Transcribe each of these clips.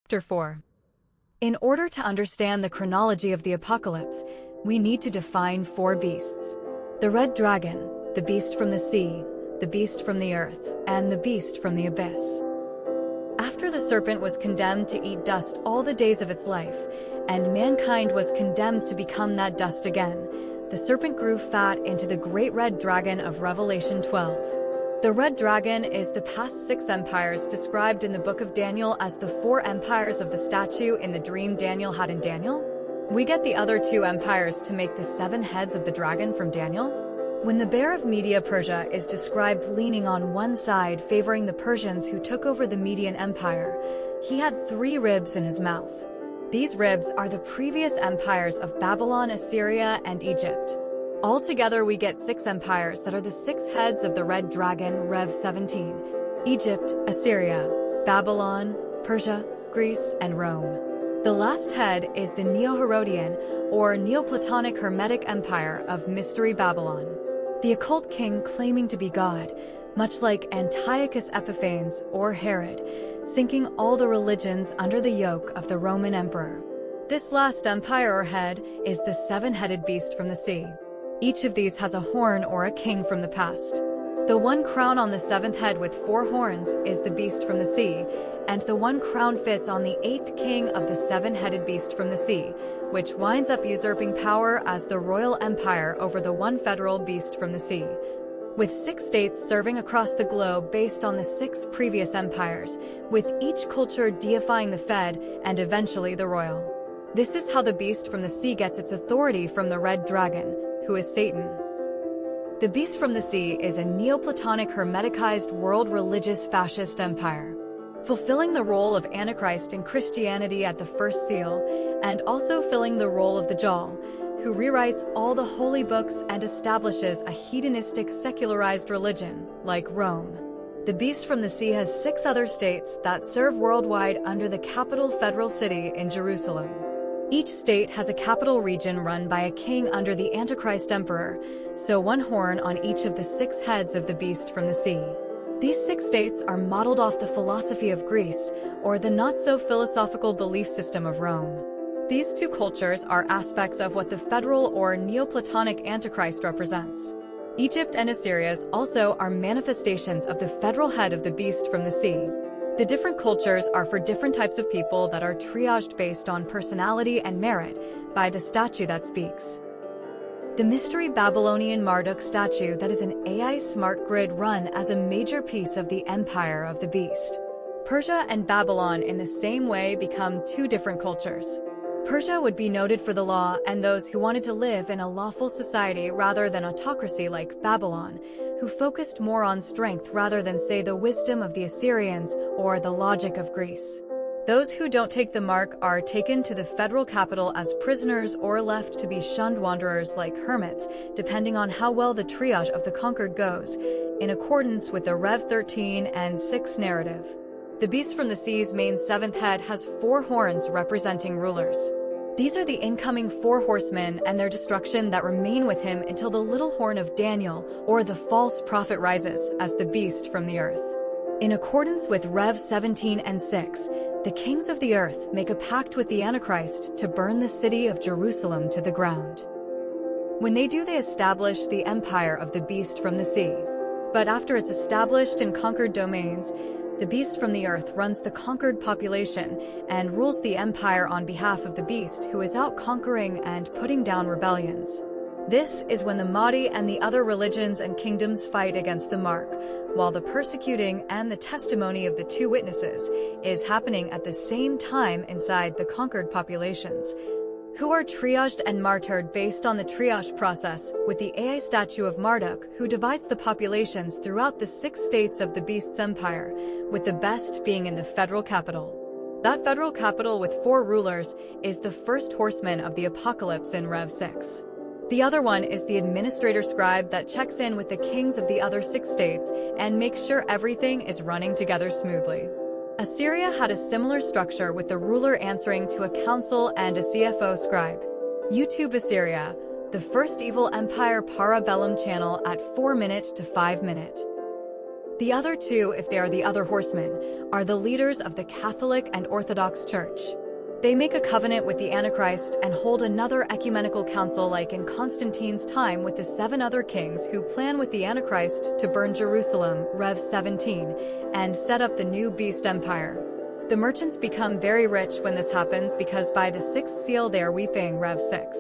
Chapter 4. In order to understand the chronology of the apocalypse, we need to define four beasts: the red dragon, the beast from the sea, the beast from the earth, and the beast from the abyss. After the serpent was condemned to eat dust all the days of its life, and mankind was condemned to become that dust again, the serpent grew fat into the great red dragon of Revelation 12. The red dragon is the past 6 empires described in the book of Daniel as the 4 empires of the statue in the dream Daniel had in Daniel. We get the other 2 empires to make the 7 heads of the dragon from Daniel. When the bear of Media Persia is described leaning on one side favoring the Persians who took over the Median Empire, he had 3 ribs in his mouth. These ribs are the previous empires of Babylon, Assyria, and Egypt. Altogether, we get 6 empires that are the 6 heads of the red dragon, Rev 17: Egypt, Assyria, Babylon, Persia, Greece, and Rome. The last head is the Neo-Herodian, or Neoplatonic Hermetic Empire of Mystery Babylon, the occult king claiming to be God, much like Antiochus Epiphanes or Herod, sinking all the religions under the yoke of the Roman emperor. This last empire or head is the 7-headed beast from the sea. Each of these has a horn or a king from the past. The one crown on the 7th head with 4 horns is the beast from the sea, and the one crown fits on the 8th king of the 7-headed beast from the sea, which winds up usurping power as the royal empire over the one federal beast from the sea, with 6 states serving across the globe based on the 6 previous empires, with each culture deifying the Fed and eventually the royal. This is how the beast from the sea gets its authority from the red dragon, who is Satan. The beast from the sea is a Neoplatonic Hermeticized world religious fascist empire, fulfilling the role of Antichrist in Christianity at the first seal, and also filling the role of the Jal, who rewrites all the holy books and establishes a hedonistic secularized religion, like Rome. The beast from the sea has 6 other states that serve worldwide under the capital federal city in Jerusalem. Each state has a capital region run by a king under the Antichrist emperor, so 1 horn on each of the 6 heads of the beast from the sea. These 6 states are modeled off the philosophy of Greece, or the not-so-philosophical belief system of Rome. These 2 cultures are aspects of what the federal or Neoplatonic Antichrist represents. Egypt and Assyria also are manifestations of the federal head of the beast from the sea. The different cultures are for different types of people that are triaged based on personality and merit by the statue that speaks. The mystery Babylonian Marduk statue that is an AI smart grid run as a major piece of the empire of the beast. Persia and Babylon in the same way become 2 different cultures. Persia would be noted for the law and those who wanted to live in a lawful society rather than autocracy like Babylon, who focused more on strength rather than, say, the wisdom of the Assyrians or the logic of Greece. Those who don't take the mark are taken to the federal capital as prisoners or left to be shunned wanderers like hermits, depending on how well the triage of the conquered goes, in accordance with the Rev 13 and 6 narrative. The beast from the sea's main 7th head has 4 horns representing rulers. These are the incoming 4 horsemen and their destruction that remain with him until the little horn of Daniel, or the false prophet, rises as the beast from the earth. In accordance with Rev 17 and 6, the kings of the earth make a pact with the Antichrist to burn the city of Jerusalem to the ground. When they do, they establish the empire of the beast from the sea. But after it's established in conquered domains, the beast from the earth runs the conquered population and rules the empire on behalf of the beast who is out conquering and putting down rebellions. This is when the Mahdi and the other religions and kingdoms fight against the mark, while the persecuting and the testimony of the 2 witnesses is happening at the same time inside the conquered populations, who are triaged and martyred based on the triage process, with the AI statue of Marduk, who divides the populations throughout the 6 states of the beast's empire, with the best being in the federal capital. That federal capital with 4 rulers is the first horseman of the apocalypse in Rev 6. The other one is the administrator scribe that checks in with the kings of the other 6 states and makes sure everything is running together smoothly. Assyria had a similar structure with the ruler answering to a council and a CFO scribe. YouTube Assyria, the first evil empire parabellum channel at 4 minute to 5 minute. The other two, if they are the other horsemen, are the leaders of the Catholic and Orthodox Church. They make a covenant with the Antichrist and hold another ecumenical council like in Constantine's time with the 7 other kings who plan with the Antichrist to burn Jerusalem, Rev 17, and set up the new beast empire. The merchants become very rich when this happens because by the 6th seal they are weeping, Rev 6.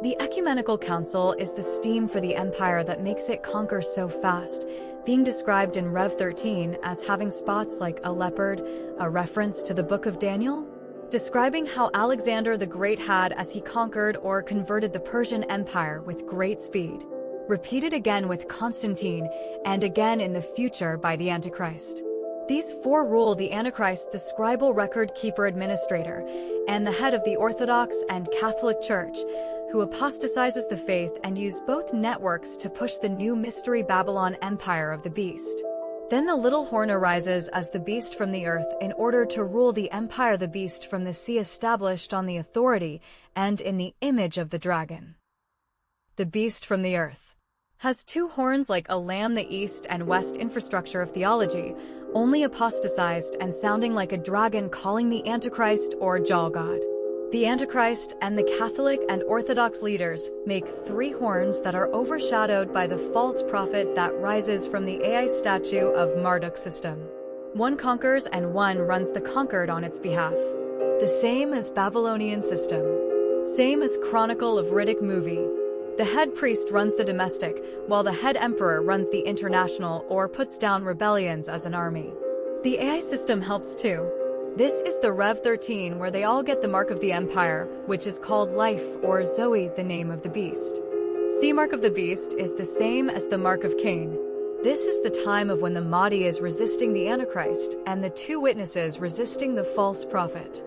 The ecumenical council is the steam for the empire that makes it conquer so fast, being described in Rev 13 as having spots like a leopard, a reference to the book of Daniel, describing how Alexander the Great had as he conquered or converted the Persian Empire with great speed, repeated again with Constantine, and again in the future by the Antichrist. These 4 rule the Antichrist, the scribal record-keeper administrator, and the head of the Orthodox and Catholic Church, who apostatizes the faith and use both networks to push the new Mystery Babylon Empire of the Beast. Then the little horn arises as the beast from the earth in order to rule the empire the beast from the sea established on the authority and in the image of the dragon. The beast from the earth has 2 horns like a lamb, the east and west infrastructure of theology, only apostatized and sounding like a dragon calling the Antichrist or Jaw God. The Antichrist and the Catholic and Orthodox leaders make 3 horns that are overshadowed by the false prophet that rises from the AI statue of Marduk system. 1 conquers and 1 runs the conquered on its behalf. The same as Babylonian system. Same as Chronicle of Riddick movie. The head priest runs the domestic, while the head emperor runs the international or puts down rebellions as an army. The AI system helps too. This is the Rev 13 where they all get the mark of the empire, which is called life or Zoe, the name of the beast. See, mark of the beast is the same as the mark of Cain. This is the time of when the Mahdi is resisting the Antichrist and the 2 witnesses resisting the false prophet.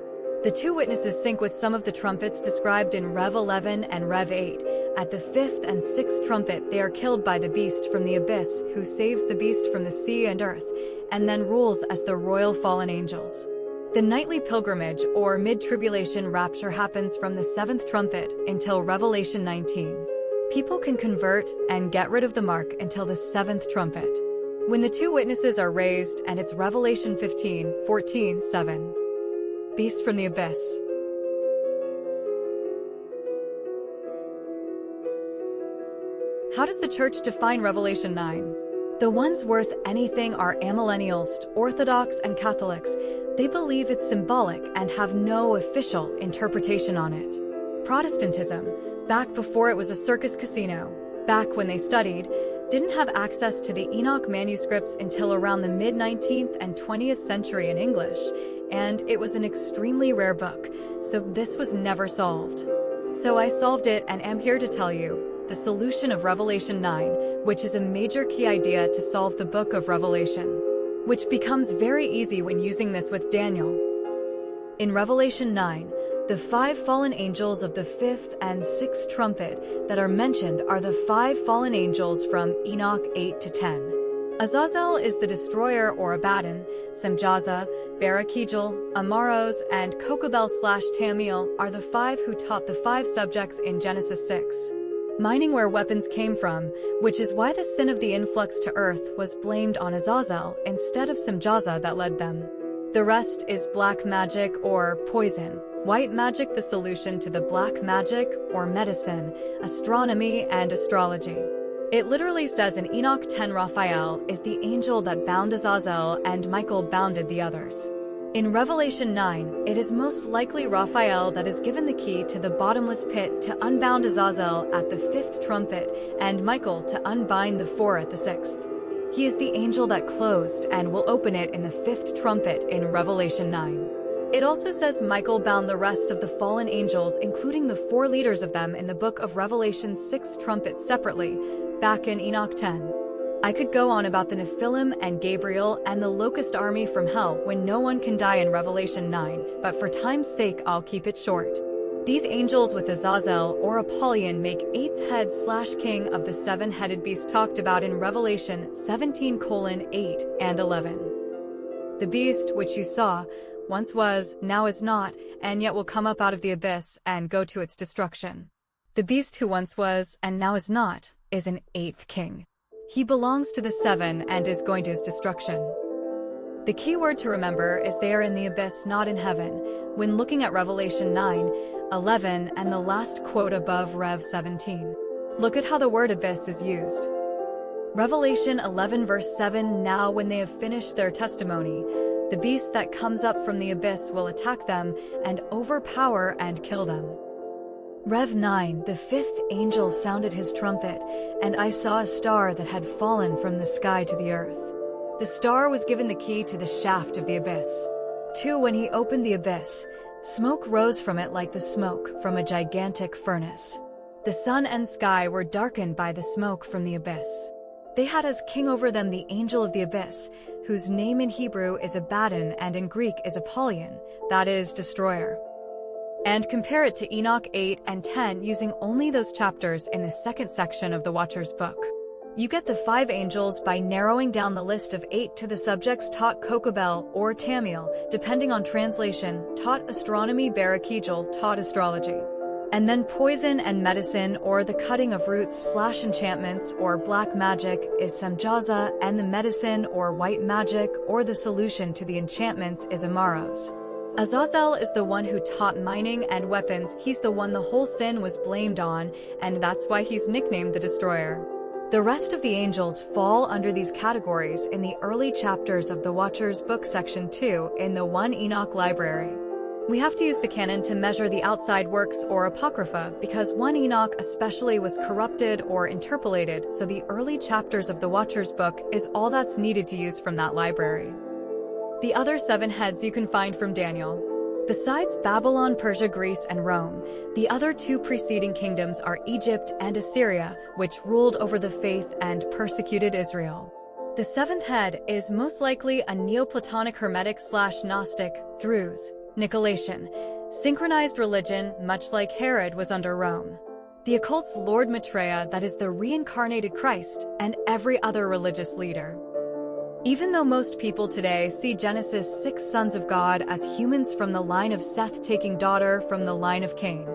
The 2 witnesses sync with some of the trumpets described in Rev 11 and Rev 8. At the 5th and 6th trumpet they are killed by the beast from the abyss, who saves the beast from the sea and earth, and then rules as the royal fallen angels. The nightly pilgrimage or mid-tribulation rapture happens from the 7th trumpet until Revelation 19. People can convert and get rid of the mark until the 7th trumpet, when the 2 witnesses are raised, and it's Revelation 15:14-7. Beast from the abyss. How does the church define Revelation 9? The ones worth anything are amillennials, Orthodox and Catholics. They believe it's symbolic and have no official interpretation on it. Protestantism, back before it was a circus casino, back when they studied, didn't have access to the Enoch manuscripts until around the mid-19th and 20th century in English, and it was an extremely rare book, so this was never solved. So I solved it and am here to tell you the solution of Revelation 9, which is a major key idea to solve the book of Revelation, which becomes very easy when using this with Daniel. In Revelation 9, the 5 fallen angels of the 5th and 6th trumpet that are mentioned are the 5 fallen angels from Enoch 8-10. Azazel is the destroyer or Abaddon, Semjaza, Barakijal, Amaros, and Kokabel/Tamiel are the 5 who taught the 5 subjects in Genesis 6. Mining where weapons came from, which is why the sin of the influx to earth was blamed on Azazel instead of Semjaza that led them. The rest is black magic or poison, white magic the solution to the black magic or medicine, astronomy and astrology. It literally says in Enoch 10 Raphael is the angel that bound Azazel and Michael bounded the others. In Revelation 9, it is most likely Raphael that is given the key to the bottomless pit to unbound Azazel at the 5th trumpet and Michael to unbind the 4 at the 6th. He is the angel that closed and will open it in the 5th trumpet in Revelation 9. It also says Michael bound the rest of the fallen angels, including the 4 leaders of them in the book of Revelation's 6th trumpet separately, back in Enoch 10. I could go on about the Nephilim and Gabriel and the locust army from hell when no one can die in Revelation 9, but for time's sake I'll keep it short. These angels with Azazel or Apollyon make 8th head/king of the 7-headed beast talked about in Revelation 17:8 and 11. The beast which you saw once was, now is not, and yet will come up out of the abyss and go to its destruction. The beast who once was and now is not is an 8th king. He belongs to the seven and is going to his destruction. The key word to remember is they are in the abyss, not in heaven, when looking at Revelation 9:11 and the last quote above Rev 17. Look at how the word abyss is used. Revelation 11 verse 7, now when they have finished their testimony, the beast that comes up from the abyss will attack them and overpower and kill them. Rev 9, the fifth angel sounded his trumpet, and I saw a star that had fallen from the sky to the earth. The star was given the key to the shaft of the abyss. 2. When he opened the abyss, smoke rose from it like the smoke from a gigantic furnace. The sun and sky were darkened by the smoke from the abyss. They had as king over them the angel of the abyss, whose name in Hebrew is Abaddon and in Greek is Apollyon, that is, destroyer. And compare it to Enoch 8 and 10 using only those chapters in the second section of the Watcher's book. You get the 5 angels by narrowing down the list of 8 to the subjects taught Kokabel or Tamiel, depending on translation, taught astronomy, Barakijal, taught astrology. And then poison and medicine, or the cutting of roots / enchantments, or black magic, is Samjaza, and the medicine or white magic, or the solution to the enchantments, is Amaros. Azazel is the one who taught mining and weapons. He's the one the whole sin was blamed on, and that's why he's nicknamed the Destroyer. The rest of the angels fall under these categories in the early chapters of the Watcher's Book Section 2 in the 1 Enoch Library. We have to use the canon to measure the outside works or apocrypha because 1 Enoch especially was corrupted or interpolated, so the early chapters of the Watcher's Book is all that's needed to use from that library. The other 7 heads you can find from Daniel. Besides Babylon, Persia, Greece, and Rome, the other 2 preceding kingdoms are Egypt and Assyria, which ruled over the faith and persecuted Israel. The 7th head is most likely a Neoplatonic Hermetic / Gnostic, Druze, Nicolaitan, synchronized religion, much like Herod was under Rome. The occult's Lord Maitreya, that is the reincarnated Christ, and every other religious leader. Even though most people today see Genesis 6 sons of God as humans from the line of Seth taking daughter from the line of Cain,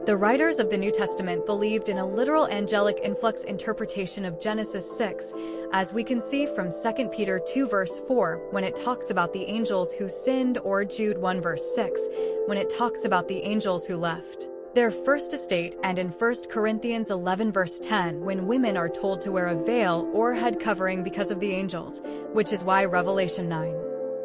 the writers of the New Testament believed in a literal angelic influx interpretation of Genesis 6, as we can see from 2 Peter 2 verse 4 when it talks about the angels who sinned, or Jude 1 verse 6 when it talks about the angels who left their first estate, and in 1 Corinthians 11 verse 10 when women are told to wear a veil or head covering because of the angels, which is why Revelation 9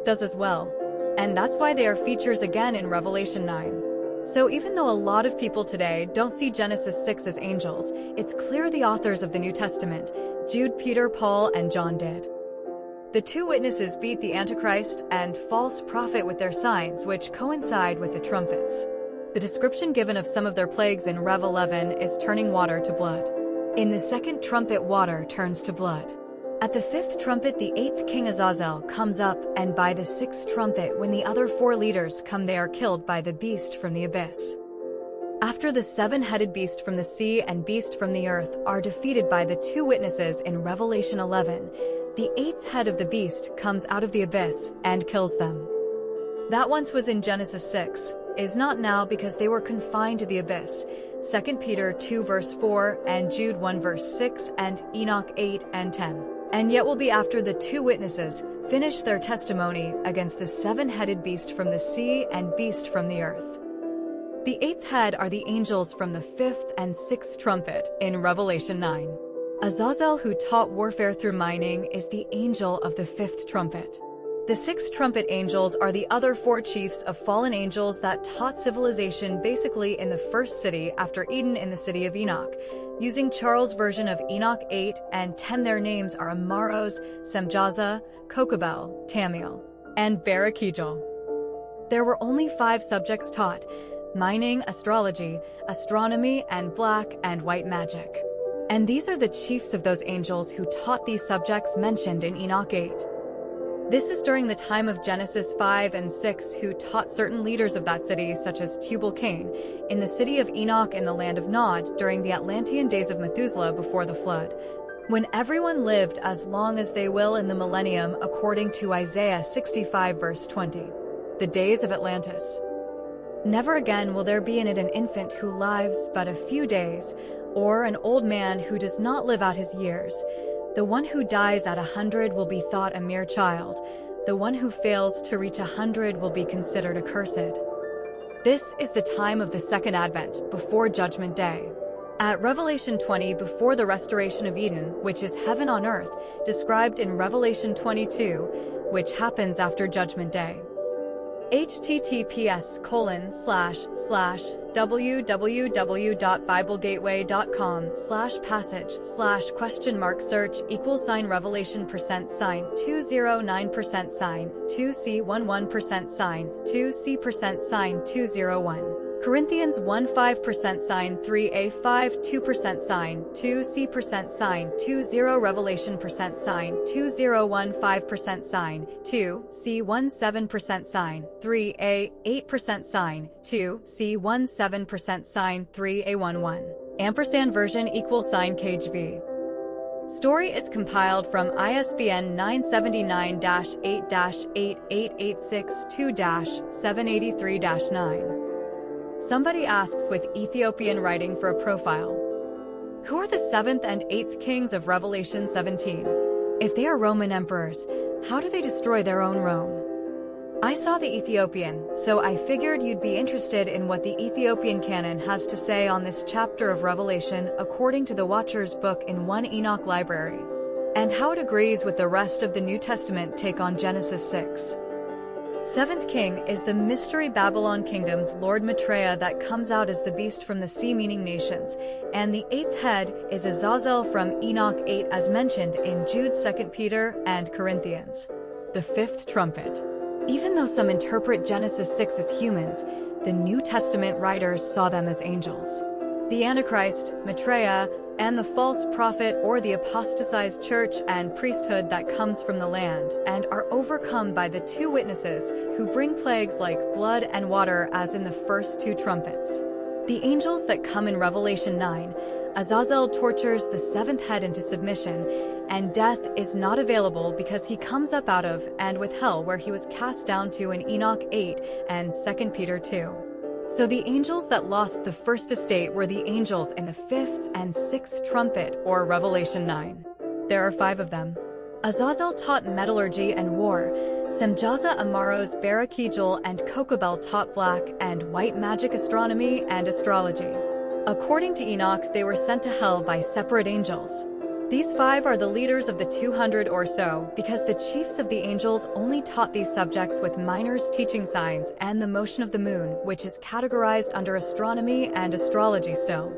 does as well. And that's why they are features again in Revelation 9. So even though a lot of people today don't see Genesis 6 as angels, it's clear the authors of the New Testament, Jude, Peter, Paul, and John did. The 2 witnesses beat the Antichrist and false prophet with their signs, which coincide with the trumpets. The description given of some of their plagues in Rev 11 is turning water to blood. In the 2nd trumpet, water turns to blood. At the 5th trumpet, the 8th king Azazel comes up, and by the 6th trumpet, when the other 4 leaders come, they are killed by the beast from the abyss. After the 7-headed beast from the sea and beast from the earth are defeated by the 2 witnesses in Revelation 11, the 8th head of the beast comes out of the abyss and kills them. That once was in Genesis 6, is not now because they were confined to the abyss. 2 Peter 2 verse 4 and Jude 1 verse 6 and Enoch 8 and 10. And yet will be after the 2 witnesses finish their testimony against the 7-headed beast from the sea and beast from the earth. The 8th head are the angels from the 5th and 6th trumpet in Revelation 9. Azazel, who taught warfare through mining, is the angel of the 5th trumpet. The 6th trumpet angels are the other 4 chiefs of fallen angels that taught civilization basically in the first city after Eden in the city of Enoch. Using Charles' version of Enoch 8 and 10, their names are Amaros, Samjaza, Kokabel, Tamiel, and Barakijal. There were only 5 subjects taught: mining, astrology, astronomy, and black and white magic. And these are the chiefs of those angels who taught these subjects mentioned in Enoch 8. This is during the time of Genesis 5 and 6, who taught certain leaders of that city, such as Tubal-Cain, in the city of Enoch in the land of Nod during the Atlantean days of Methuselah before the flood, when everyone lived as long as they will in the millennium, according to Isaiah 65 verse 20, the days of Atlantis. Never again will there be in it an infant who lives but a few days, or an old man who does not live out his years. The one who dies at 100 will be thought a mere child. The one who fails to reach 100 will be considered accursed. This is the time of the second advent, before Judgment Day. At Revelation 20, before the restoration of Eden, which is heaven on earth, described in Revelation 22, which happens after Judgment Day. https://www.biblegateway.com/passage/?search=Revelation% sign 209% sign 2C11% sign 2C% sign 201. Corinthians 1:5% sign 3A5 2% sign 2C% sign 20 Revelation percent sign 2015% sign 2C17% sign 3A 8% sign 2C17% sign 3A11 ampersand version =KJV. Story is compiled from ISBN 979-8-88862-783-9. Somebody asks with Ethiopian writing for a profile. Who are the 7th and 8th kings of Revelation 17? If they are Roman emperors, how do they destroy their own Rome? I saw the Ethiopian, so I figured you'd be interested in what the Ethiopian canon has to say on this chapter of Revelation according to the Watcher's book in 1 Enoch library, and how it agrees with the rest of the New Testament take on Genesis 6. 7th king is the mystery Babylon kingdom's Lord Maitreya that comes out as the beast from the sea, meaning nations, and the 8th head is Azazel from Enoch 8 as mentioned in Jude, 2 Peter, and Corinthians. The 5th trumpet. Even though some interpret Genesis 6 as humans, the New Testament writers saw them as angels. The Antichrist, Maitreya, and the false prophet or the apostatized church and priesthood that comes from the land and are overcome by the 2 witnesses who bring plagues like blood and water as in the first 2 trumpets. The angels that come in Revelation 9, Azazel tortures the 7th head into submission, and death is not available because he comes up out of and with hell where he was cast down to in Enoch 8 and 2 Peter 2. So the angels that lost the first estate were the angels in the 5th and 6th trumpet, or Revelation 9. There are 5 of them. Azazel taught metallurgy and war. Semjaza Amaros Barakijal and Kokobel taught black and white magic, astronomy, and astrology. According to Enoch, they were sent to hell by separate angels. These 5 are the leaders of the 200 or so, because the chiefs of the angels only taught these subjects with minors teaching signs and the motion of the moon, which is categorized under astronomy and astrology still.